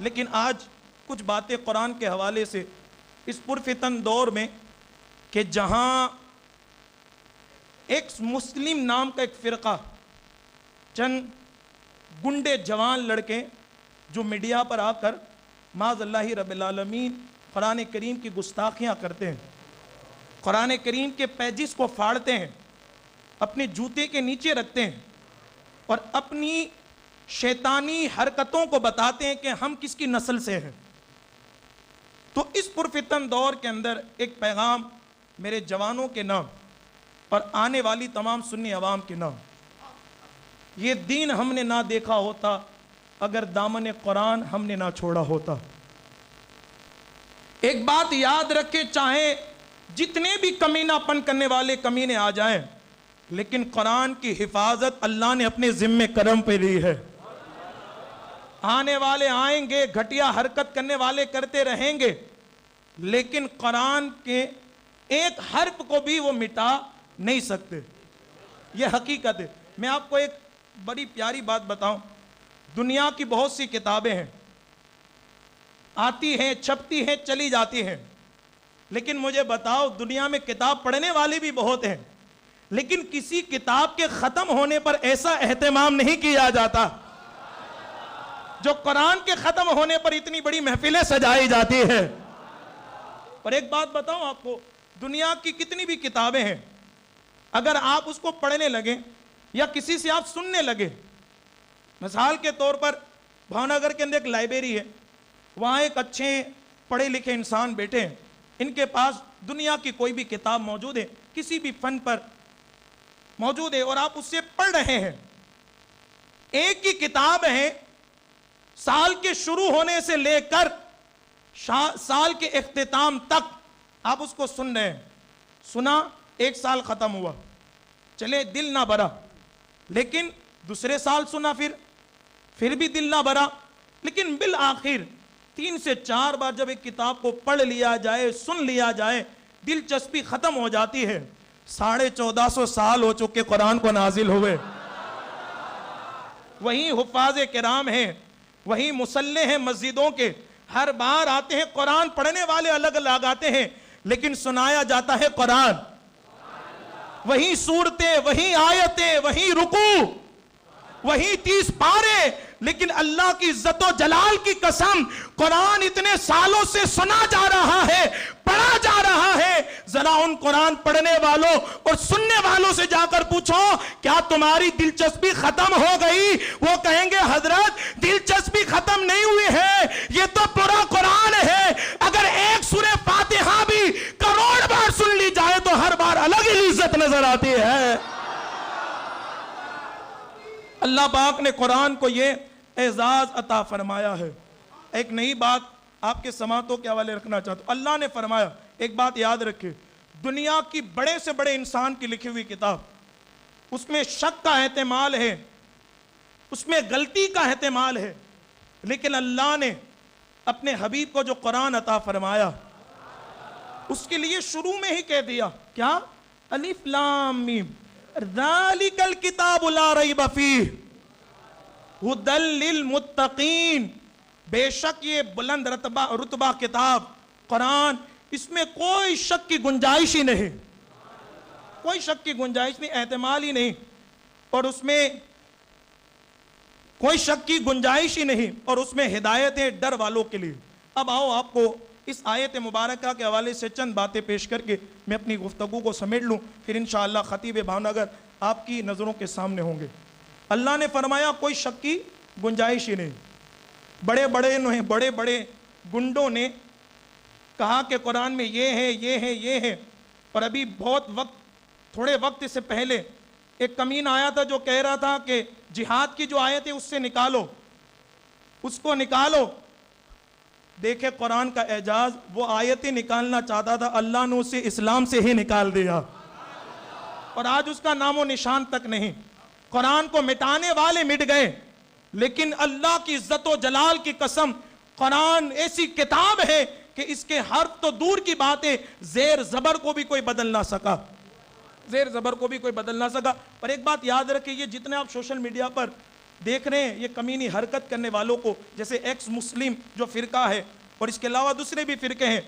لیکن آج کچھ باتیں قرآن کے حوالے سے اس پرفتن دور میں کہ جہاں ایک مسلم نام کا ایک فرقہ، چند گنڈے جوان لڑکے جو میڈیا پر آ کر معاذ اللہ رب العالمین قرآن کریم کی گستاخیاں کرتے ہیں، قرآن کریم کے پیجز کو پھاڑتے ہیں، اپنے جوتے کے نیچے رکھتے ہیں اور اپنی شیطانی حرکتوں کو بتاتے ہیں کہ ہم کس کی نسل سے ہیں۔ تو اس پرفتن دور کے اندر ایک پیغام میرے جوانوں کے نام اور آنے والی تمام سنی عوام کے نام، یہ دین ہم نے نہ دیکھا ہوتا اگر دامن قرآن ہم نے نہ چھوڑا ہوتا۔ ایک بات یاد رکھے، چاہے جتنے بھی کمینہ پن کرنے والے کمینے آ جائیں، لیکن قرآن کی حفاظت اللہ نے اپنے ذمہ کرم پہ لی ہے۔ آنے والے آئیں گے، گھٹیا حرکت کرنے والے کرتے رہیں گے، لیکن قرآن کے ایک حرف کو بھی وہ مٹا نہیں سکتے، یہ حقیقت ہے۔ میں آپ کو ایک بڑی پیاری بات بتاؤں، دنیا کی بہت سی کتابیں ہیں، آتی ہیں، چھپتی ہیں، چلی جاتی ہیں، لیکن مجھے بتاؤ دنیا میں کتاب پڑھنے والے بھی بہت ہیں، لیکن کسی کتاب کے ختم ہونے پر ایسا اہتمام نہیں کیا جاتا جو قرآن کے ختم ہونے پر اتنی بڑی محفلیں سجائی جاتی ہے۔ اور ایک بات بتاؤں آپ کو، دنیا کی کتنی بھی کتابیں ہیں، اگر آپ اس کو پڑھنے لگیں یا کسی سے آپ سننے لگے، مثال کے طور پر بھاونگر کے اندر ایک لائبریری ہے، وہاں ایک اچھے پڑھے لکھے انسان بیٹھے ہیں، ان کے پاس دنیا کی کوئی بھی کتاب موجود ہے، کسی بھی فن پر موجود ہے، اور آپ اس سے پڑھ رہے ہیں، ایک ہی کتاب ہے، سال کے شروع ہونے سے لے کر سال کے اختتام تک آپ اس کو سن رہے ہیں، سنا، ایک سال ختم ہوا، چلے دل نہ بھرا، لیکن دوسرے سال سنا، پھر بھی دل نہ بھرا، لیکن بالآخر 3 سے 4 بار جب ایک کتاب کو پڑھ لیا جائے، سن لیا جائے، دلچسپی ختم ہو جاتی ہے۔ 1450 سال ہو چکے قرآن کو نازل ہوئے، وہی حفاظ کرام ہیں، وہی مصلے ہیں مسجدوں کے، ہر بار آتے ہیں، قرآن پڑھنے والے الگ الگ آتے ہیں، لیکن سنایا جاتا ہے قرآن، وہی سورتیں، وہی آیتیں، وہی رکوع، وہی 30 پارے، لیکن اللہ کی عزت و جلال کی قسم قرآن اتنے سالوں سے سنا جا رہا ہے، پڑھا جا رہا ہے۔ ذرا ان قرآن پڑھنے والوں اور سننے والوں سے جا کر پوچھو کیا تمہاری دلچسپی ختم ہو گئی؟ وہ کہیں گے حضرت دلچسپی ختم نہیں ہوئی ہے، یہ تو پورا قرآن ہے، اگر ایک سورہ فاتحہ بھی کروڑ بار سن لی جائے تو ہر بار الگ ہی عزت نظر آتی ہے۔ اللہ پاک نے قرآن کو یہ اعزاز عطا فرمایا ہے۔ ایک نئی بات آپ کے سماعتوں کے حوالے رکھنا چاہتا ہوں، اللہ نے فرمایا، ایک بات یاد رکھے، دنیا کی بڑے سے بڑے انسان کی لکھی ہوئی کتاب، اس میں شک کا احتمال ہے، اس میں غلطی کا احتمال ہے، لیکن اللہ نے اپنے حبیب کو جو قرآن عطا فرمایا اس کے لیے شروع میں ہی کہہ دیا، کیا؟ الف لام میم ذالک الکتاب لا ریب فیہ ھدی للمتقین، بے شک یہ بلند رتبہ کتاب قرآن، اس میں کوئی شک کی گنجائش ہی نہیں، کوئی شک کی گنجائش نہیں، احتمال ہی نہیں، اور اس میں کوئی شک کی گنجائش ہی نہیں، اور اس میں ہدایت ہے ڈر والوں کے لیے۔ اب آؤ آپ کو اس آیت مبارکہ کے حوالے سے چند باتیں پیش کر کے میں اپنی گفتگو کو سمیٹ لوں، پھر انشاءاللہ خطیب بھاونگر آپ کی نظروں کے سامنے ہوں گے۔ اللہ نے فرمایا کوئی شک کی گنجائش ہی نہیں۔ بڑے بڑے گنڈوں نے کہا کہ قرآن میں یہ ہے، یہ ہے، یہ ہے، اور ابھی تھوڑے وقت سے پہلے ایک کمین آیا تھا جو کہہ رہا تھا کہ جہاد کی جو آیت ہے اس سے نکالو، اس کو نکالو۔ دیکھے قرآن کا اعجاز، وہ آیتیں نکالنا چاہتا تھا، اللہ نے اسے اسلام سے ہی نکال دیا، اور آج اس کا نام و نشان تک نہیں۔ قرآن کو مٹانے والے مٹ گئے، لیکن اللہ کی عزت و جلال کی قسم قرآن ایسی کتاب ہے کہ اس کے حرف تو دور کی بات ہے، زیر زبر کو بھی کوئی بدل نہ سکا، زیر زبر کو بھی کوئی بدل نہ سکا۔ اور ایک بات یاد رکھیں، یہ جتنے آپ سوشل میڈیا پر دیکھ رہے ہیں یہ کمینی حرکت کرنے والوں کو، جیسے ایکس مسلم جو فرقہ ہے اور اس کے علاوہ دوسرے بھی فرقے ہیں،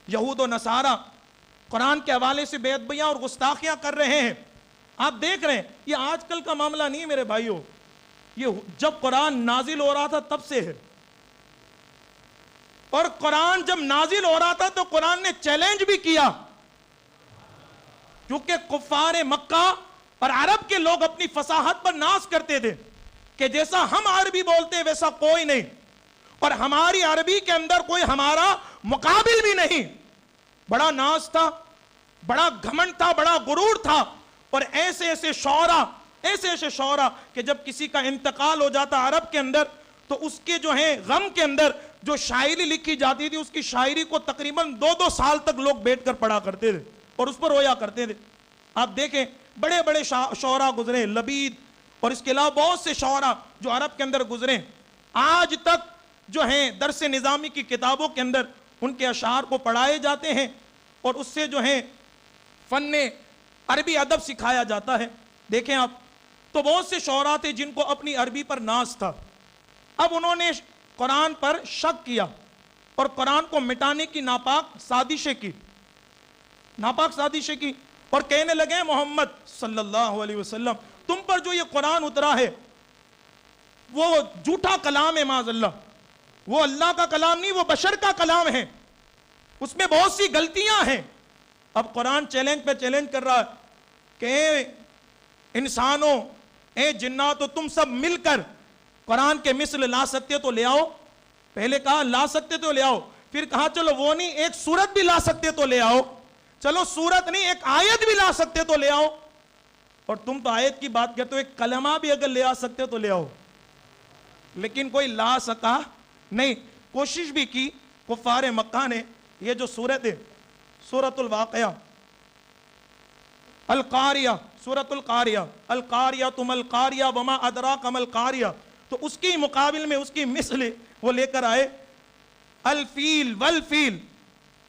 یہود و نصارہ، قرآن کے حوالے سے بے ادبیاں اور گستاخیاں کر رہے ہیں. آپ دیکھ رہے ہیں یہ آج کل کا معاملہ نہیں میرے بھائیوں، یہ جب قرآن نازل ہو رہا تھا تب سے ہے. اور قرآن جب نازل ہو رہا تھا تو قرآن نے چیلنج بھی کیا، کیونکہ کفار مکہ اور عرب کے لوگ اپنی فصاحت پر ناز کرتے تھے کہ جیسا ہم عربی بولتے ہیں ویسا کوئی نہیں، اور ہماری عربی کے اندر کوئی ہمارا مقابل بھی نہیں. بڑا ناز تھا، بڑا گھمنڈ تھا، بڑا غرور تھا. اور ایسے ایسے شعرا کہ جب کسی کا انتقال ہو جاتا عرب کے اندر تو اس کے جو ہیں غم کے اندر جو شاعری لکھی جاتی تھی، اس کی شاعری کو تقریباً 2 سال تک لوگ بیٹھ کر پڑھا کرتے تھے اور اس پر رویا کرتے تھے. آپ دیکھیں بڑے بڑے شعرا گزرے، لبید اور اس کے علاوہ بہت سے شعرا جو عرب کے اندر گزرے، آج تک جو ہیں درس نظامی کی کتابوں کے اندر ان کے اشعار کو پڑھائے جاتے ہیں اور اس سے جو ہیں فن عربی ادب سکھایا جاتا ہے. دیکھیں آپ تو بہت سے شعراء تھے جن کو اپنی عربی پر ناز تھا. اب انہوں نے قرآن پر شک کیا اور قرآن کو مٹانے کی ناپاک سازشیں کی اور کہنے لگے محمد صلی اللہ علیہ وسلم تم پر جو یہ قرآن اترا ہے وہ جھوٹا کلام ہے، معاذ اللہ، وہ اللہ کا کلام نہیں، وہ بشر کا کلام ہے، اس میں بہت سی غلطیاں ہیں. اب قرآن چیلنج پہ چیلنج کر رہا ہے کہ اے انسانوں، اے جناتوں، تم سب مل کر قرآن کے مثل لا سکتے تو لے آؤ. پہلے کہا لا سکتے تو لے آؤ، پھر کہا چلو وہ نہیں، ایک سورت بھی لا سکتے تو لے آؤ. چلو سورت نہیں، ایک آیت بھی لا سکتے تو لے آؤ. اور تم تو آیت کی بات کرتے ہو، ایک کلمہ بھی اگر لے آ سکتے تو لے آؤ. لیکن کوئی لا سکا نہیں. کوشش بھی کی کفار مکہ نے. یہ جو سورت ہے سورۃ الواقعہ، القاریہ، سورۃ القاریہ، القاریہ تم القاریہ وما ادراک ما القاریہ، تو اس کی مقابل میں اس کی مثل وہ لے کر آئے الفیل والفیل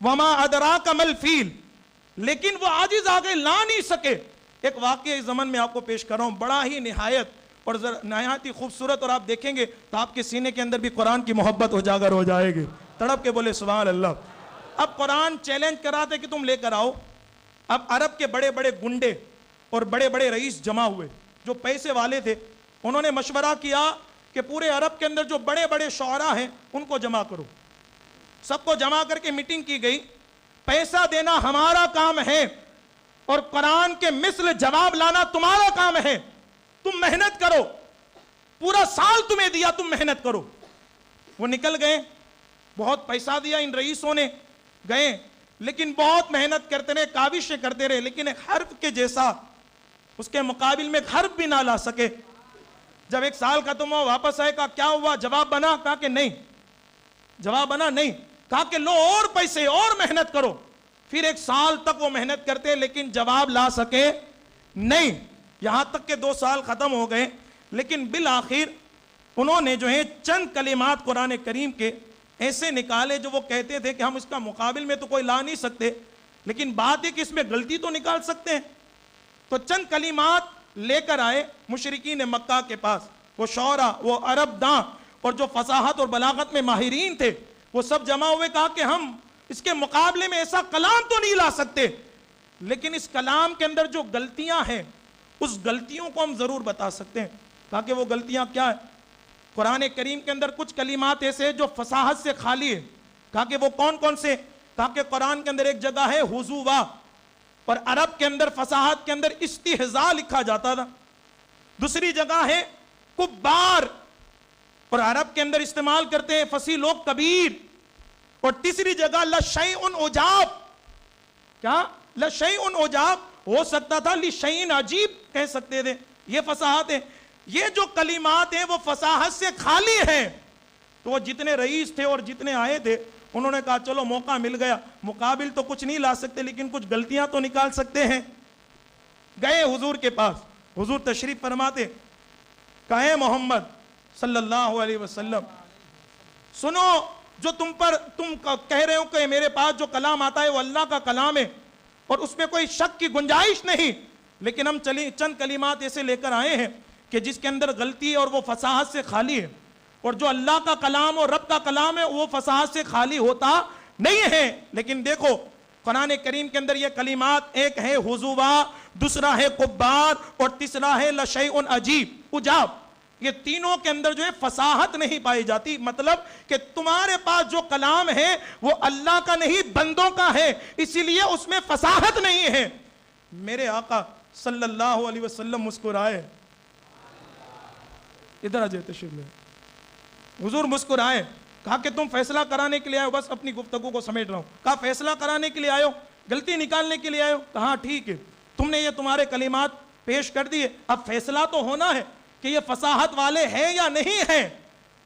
وما ادراک ما الفیل. لیکن وہ عاجز آگے لا نہیں سکے. ایک واقعہ اس زمن میں آپ کو پیش کر رہا ہوں، بڑا ہی نہایت اور نہایت ہی خوبصورت، اور آپ دیکھیں گے تو آپ کے سینے کے اندر بھی قرآن کی محبت اجاگر ہو جائے گی. تڑپ کے بولے سبحان اللہ. اب قرآن چیلنج کراتے کہ تم لے کر آؤ. اب عرب کے بڑے بڑے گنڈے اور بڑے بڑے رئیس جمع ہوئے جو پیسے والے تھے. انہوں نے مشورہ کیا کہ پورے عرب کے اندر جو بڑے بڑے شعراء ہیں ان کو جمع کرو. سب کو جمع کر کے میٹنگ کی گئی. پیسہ دینا ہمارا کام ہے اور قرآن کے مثل جواب لانا تمہارا کام ہے. تم محنت کرو، پورا سال تمہیں دیا، تم محنت کرو. وہ نکل گئے، بہت پیسہ دیا ان رئیسوں نے، گئے لیکن بہت محنت کرتے رہے، کاوشیں کرتے رہے، لیکن ایک حرف کے جیسا اس کے مقابل میں ایک حرف بھی نہ لا سکے. جب 1 سال ختم ہوا واپس آئے، کہا کیا ہوا، جواب بنا؟ کہا کہ نہیں. جواب بنا؟ نہیں. کہا کہ لو اور پیسے اور محنت کرو. پھر 1 سال تک وہ محنت کرتے لیکن جواب لا سکے نہیں. یہاں تک کہ 2 سال ختم ہو گئے، لیکن بالآخر انہوں نے جو ہے چند کلمات قرآن کریم کے ایسے نکالے جو وہ کہتے تھے کہ ہم اس کا مقابل میں تو کوئی لا نہیں سکتے، لیکن بات ہے کہ اس میں غلطی تو نکال سکتے ہیں. تو چند کلمات لے کر آئے مشرکین مکہ کے پاس. وہ شعراء، وہ عرب داں اور جو فصاحت اور بلاغت میں ماہرین تھے وہ سب جمع ہوئے. کہا کہ ہم اس کے مقابلے میں ایسا کلام تو نہیں لا سکتے، لیکن اس کلام کے اندر جو غلطیاں ہیں اس غلطیوں کو ہم ضرور بتا سکتے ہیں. کہا کہ وہ غلطیاں کیا ہیں؟ قرآن کریم کے اندر کچھ کلمات ایسے ہیں جو فصاحت سے خالی ہے. کہا کہ وہ کون کون سے؟ کہا کہ قرآن کے اندر ایک جگہ ہے حضوا، اور عرب کے اندر فصاحت کے اندر استہزاء لکھا جاتا تھا. دوسری جگہ ہے کبار، اور عرب کے اندر استعمال کرتے ہیں فصیح لوگ کبیر. اور تیسری جگہ لشیء عجاب. کیا؟ لشیء عجاب، ہو سکتا تھا لشیء عجیب کہہ سکتے تھے. یہ فصاحت ہے. یہ جو کلمات ہیں وہ فصاحت سے خالی ہیں. تو وہ جتنے رئیس تھے اور جتنے آئے تھے انہوں نے کہا چلو موقع مل گیا، مقابل تو کچھ نہیں لا سکتے لیکن کچھ غلطیاں تو نکال سکتے ہیں. گئے حضور کے پاس. حضور تشریف فرماتے. کہے محمد صلی اللہ علیہ وسلم سنو، جو تم کہہ رہے ہو کہ میرے پاس جو کلام آتا ہے وہ اللہ کا کلام ہے اور اس میں کوئی شک کی گنجائش نہیں، لیکن ہم چند کلمات ایسے لے کر آئے ہیں کہ جس کے اندر غلطی ہے اور وہ فصاحت سے خالی ہے، اور جو اللہ کا کلام اور رب کا کلام ہے وہ فصاحت سے خالی ہوتا نہیں ہے۔ لیکن دیکھو قرآن کریم کے اندر یہ کلمات، ایک ہے حضوا، دوسرا ہے قبار، اور تیسرا ہے لشیء عجیب، عجاب، یہ تینوں کے اندر جو ہے فصاحت نہیں پائی جاتی۔ مطلب کہ تمہارے پاس جو کلام ہے وہ اللہ کا نہیں بندوں کا ہے، اسی لیے اس میں فصاحت نہیں ہے۔ میرے آقا صلی اللہ علیہ وسلم مسکرائے، ادھر آجائے تشریف لے، حضور مسکرائے، کہا کہ تم فیصلہ کرانے کے لیے آئے ہو، بس اپنی گفتگو کو سمیٹ رہا ہوں، کہا فیصلہ کرانے کے لیے آئے ہو، غلطی نکالنے کے لیے آئے ہو، کہا ٹھیک ہے، تم نے یہ تمہارے کلمات پیش کر دیے، اب فیصلہ تو ہونا ہے کہ یہ فصاحت والے ہیں یا نہیں ہیں۔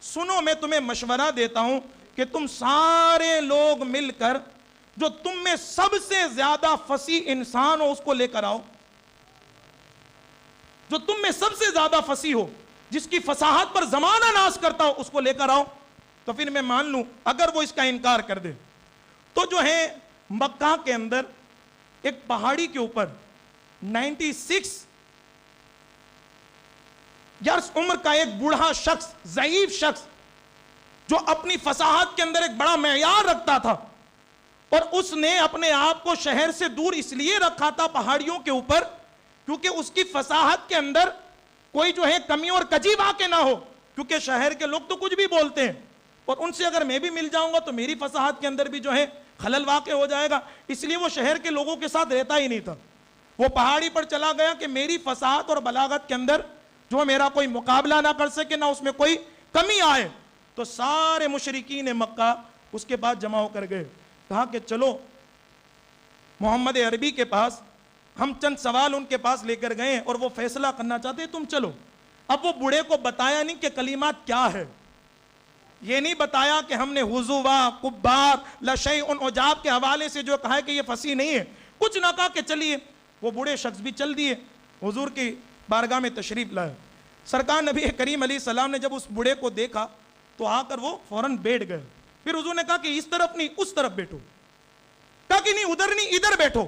سنو میں تمہیں مشورہ دیتا ہوں کہ تم سارے لوگ مل کر جو تم میں سب سے زیادہ فصیح انسان ہو اس کو لے کر آؤ، جو تم میں سب سے زیادہ فصیح ہو، جس کی فصاحت پر زمانہ ناز کرتا ہو، اس کو لے کر آؤ، تو پھر میں مان لوں۔ اگر وہ اس کا انکار کر دے تو جو ہے مکہ کے اندر ایک پہاڑی کے اوپر 96 ایئرس عمر کا ایک بوڑھا شخص، ضعیف شخص، جو اپنی فصاحت کے اندر ایک بڑا معیار رکھتا تھا، اور اس نے اپنے آپ کو شہر سے دور اس لیے رکھا تھا پہاڑیوں کے اوپر کیونکہ اس کی فصاحت کے اندر کوئی جو ہے کمی اور کجی واقع نہ ہو، کیونکہ شہر کے لوگ تو کچھ بھی بولتے ہیں، اور ان سے اگر میں بھی مل جاؤں گا تو میری فصاحت کے اندر بھی جو ہے خلل واقع ہو جائے گا، اس لیے وہ شہر کے لوگوں کے ساتھ رہتا ہی نہیں تھا۔ وہ پہاڑی پر چلا گیا کہ میری فصاحت اور بلاغت کے اندر جو میرا کوئی مقابلہ نہ کر سکے، نہ اس میں کوئی کمی آئے۔ تو سارے مشرکین مکہ اس کے بعد جمع ہو کر گئے، کہا کہ چلو محمد عربی کے پاس، ہم چند سوال ان کے پاس لے کر گئے اور وہ فیصلہ کرنا چاہتے ہیں، تم چلو۔ اب وہ بوڑھے کو بتایا نہیں کہ کلمات کیا ہے، یہ نہیں بتایا کہ ہم نے حضوا، قبار، لشیء عجاب کے حوالے سے جو کہا ہے کہ یہ فصیح نہیں ہے، کچھ نہ کہا کہ چلیے۔ وہ بوڑھے شخص بھی چل دیے، حضور کی بارگاہ میں تشریف لائے۔ سرکار نبی کریم علیہ السلام نے جب اس بوڑھے کو دیکھا تو آ کر وہ فوراً بیٹھ گئے۔ پھر حضور نے کہا کہ اس طرف نہیں اس طرف بیٹھو، کہا کہ نہیں ادھر نہیں ادھر بیٹھو۔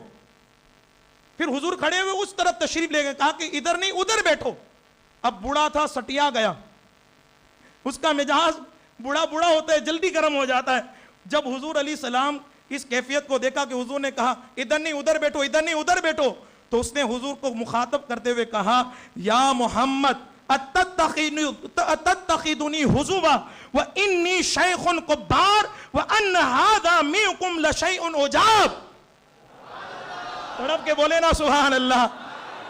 پھر حضور کھڑے ہوئے اس طرف تشریف لے گئے، کہا کہ ادھر نہیں ادھر بیٹھو۔ اب بوڑھا تھا، سٹیا گیا، اس کا مزاج بوڑھا ہوتا ہے، جلدی گرم ہو جاتا ہے۔ جب حضور علیہ السلام اس کیفیت کو دیکھا کہ حضور نے کہا ادھر نہیں ادھر بیٹھو، ادھر نہیں ادھر بیٹھو، تو اس نے حضور کو مخاطب کرتے ہوئے کہا یا محمد اتتخذنی حضوا وانی شیخ قبار وان ھذا منکم لشیء عجاب۔ تڑپ کے بولے نا سبحان اللہ۔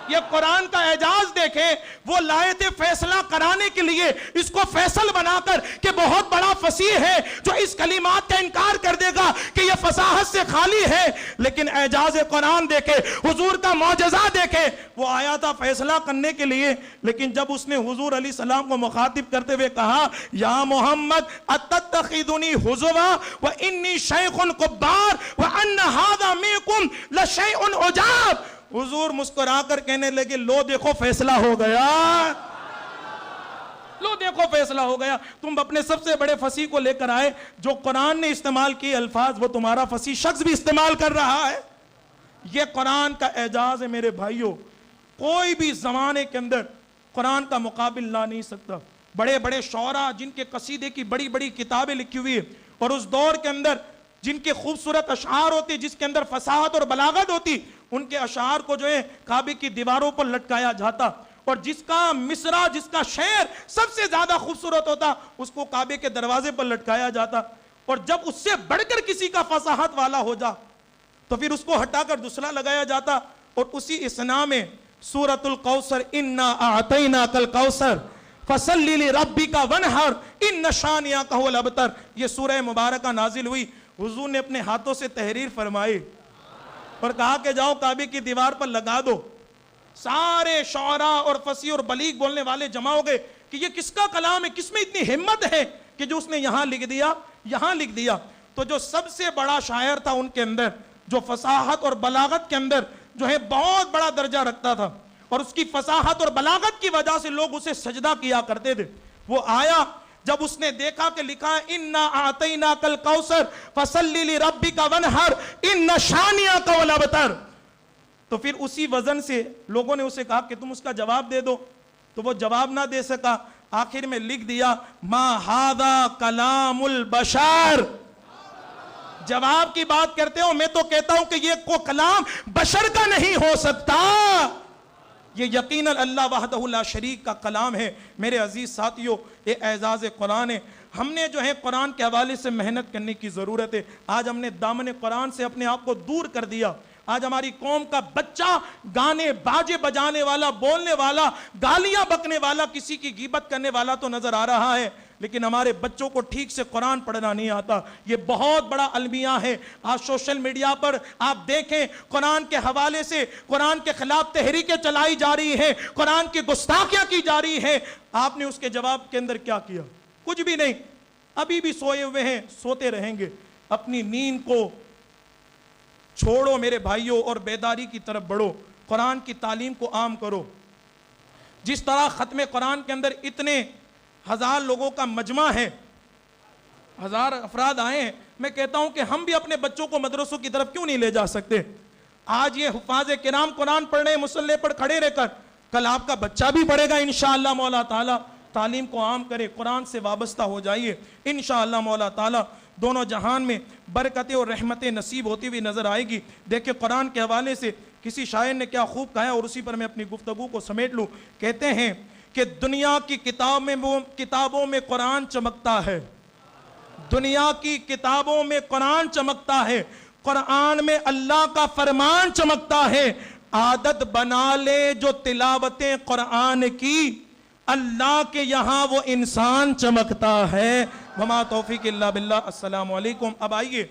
یہ قرآن کا اعجاز دیکھیں، وہ لائے تھے فیصلہ کرانے کے لیے، اس کو فیصل بنا کر کہ بہت بڑا فصیح ہے جو اس کلمات کا انکار کر دے گا کہ یہ فصاحت سے خالی ہے۔ لیکن اعجاز قرآن دیکھے، حضور کا معجزہ دیکھے، وہ آیا تھا فیصلہ کرنے کے لیے، لیکن جب اس نے حضور علیہ السلام کو مخاطب کرتے ہوئے کہا یا محمد اتتخذنی حضوا وانی شیخ قبار وان ھذا منکم لشیء عجاب، حضور مسکرا کر کہنے لگے لو دیکھو فیصلہ ہو گیا، لو دیکھو فیصلہ ہو گیا۔ تم اپنے سب سے بڑے فصیح کو لے کر آئے، جو قرآن نے استعمال کیے الفاظ وہ تمہارا فصیح شخص بھی استعمال کر رہا ہے۔ یہ قرآن کا اعجاز ہے میرے بھائیوں، کوئی بھی زمانے کے اندر قرآن کا مقابل لا نہیں سکتا۔ بڑے بڑے شعراء جن کے قصیدے کی بڑی بڑی کتابیں لکھی ہوئی ہیں، اور اس دور کے اندر جن کے خوبصورت اشعار ہوتے جس کے اندر فصاحت اور بلاغت ہوتی، ان کے اشعار کو جو ہے کعبے کی دیواروں پر لٹکایا جاتا، اور جس کا مصرع، جس کا شعر سب سے زیادہ خوبصورت ہوتا اس کو کعبے کے دروازے پر لٹکایا جاتا، اور جب اس سے بڑھ کر کسی کا فصاحت والا ہو جا تو پھر اس کو ہٹا کر دوسرا لگایا جاتا۔ اور اسی اسنا میں سورۃ الکوثر انا اعطیناک الکوثر فصلی لربک وانحر ان شانئک ھو الابتر، یہ سورہ مبارکہ نازل ہوئی۔ حضور نے اپنے ہاتھوں سے تحریر فرمائی اور کہا کہ جاؤ کعبے کی دیوار پر لگا دو۔ سارے شعراء اور فصیح اور بلیغ بولنے والے جمع ہو گئے کہ یہ کس کا کلام ہے، کس میں اتنی ہمت ہے کہ جو اس نے یہاں لکھ دیا، یہاں لکھ دیا۔ تو جو سب سے بڑا شاعر تھا ان کے اندر، جو فصاحت اور بلاغت کے اندر جو ہے بہت بڑا درجہ رکھتا تھا، اور اس کی فصاحت اور بلاغت کی وجہ سے لوگ اسے سجدہ کیا کرتے تھے، وہ آیا جب اس نے دیکھا کہ لکھا ہے انا اعطیناک الکوثر فصلی لربک وانحر ان شانئک ھو الابتر، تو پھر اسی وزن سے لوگوں نے اسے کہا کہ تم اس کا جواب دے دو۔ تو وہ جواب نہ دے سکا، آخر میں لکھ دیا ما ھذا کلام البشر۔ جواب کی بات کرتے ہو، میں تو کہتا ہوں کہ یہ کو کلام بشر کا نہیں ہو سکتا، یہ یقیناً اللہ وحدہ لا شریک کا کلام ہے۔ میرے عزیز ساتھیو، یہ اعزاز قرآن ہے۔ ہم نے جو ہے قرآن کے حوالے سے محنت کرنے کی ضرورت ہے۔ آج ہم نے دامن قرآن سے اپنے آپ کو دور کر دیا۔ آج ہماری قوم کا بچہ گانے باجے بجانے والا، بولنے والا، گالیاں بکنے والا، کسی کی غیبت کرنے والا تو نظر آ رہا ہے، لیکن ہمارے بچوں کو ٹھیک سے قرآن پڑھنا نہیں آتا۔ یہ بہت بڑا المیہ ہے۔ آج سوشل میڈیا پر آپ دیکھیں، قرآن کے حوالے سے قرآن کے خلاف تحریکیں چلائی جا رہی ہیں، قرآن کی گستاخیاں کی جا رہی ہیں۔ آپ نے اس کے جواب کے اندر کیا کیا؟ کچھ بھی نہیں۔ ابھی بھی سوئے ہوئے ہیں، سوتے رہیں گے۔ اپنی نیند کو چھوڑو میرے بھائیوں اور بیداری کی طرف بڑھو، قرآن کی تعلیم کو عام کرو۔ جس طرح ختم قرآن کے اندر اتنے ہزار لوگوں کا مجمع ہے، ہزار افراد آئے ہیں، میں کہتا ہوں کہ ہم بھی اپنے بچوں کو مدرسوں کی طرف کیوں نہیں لے جا سکتے؟ آج یہ حفاظ کرام قرآن پڑھ رہے ہیں مصلی پر کھڑے رہ کر، کل آپ کا بچہ بھی پڑھے گا انشاءاللہ مولا تعالیٰ۔ تعلیم کو عام کرے، قرآن سے وابستہ ہو جائیے، انشاءاللہ مولا تعالیٰ دونوں جہان میں برکتیں اور رحمتیں نصیب ہوتی ہوئی نظر آئے گی۔ دیکھیں قرآن کے حوالے سے کسی شاعر نے کیا خوب کہا ہے، اور اسی پر میں اپنی گفتگو کو سمیٹ لوں۔ کہتے ہیں کہ دنیا کی کتابوں میں قرآن چمکتا ہے، دنیا کی کتابوں میں قرآن چمکتا ہے، قرآن میں اللہ کا فرمان چمکتا ہے۔ عادت بنا لے جو تلاوتیں قرآن کی، اللہ کے یہاں وہ انسان چمکتا ہے۔ وما توفیق الا باللہ۔ السلام علیکم۔ اب آئیے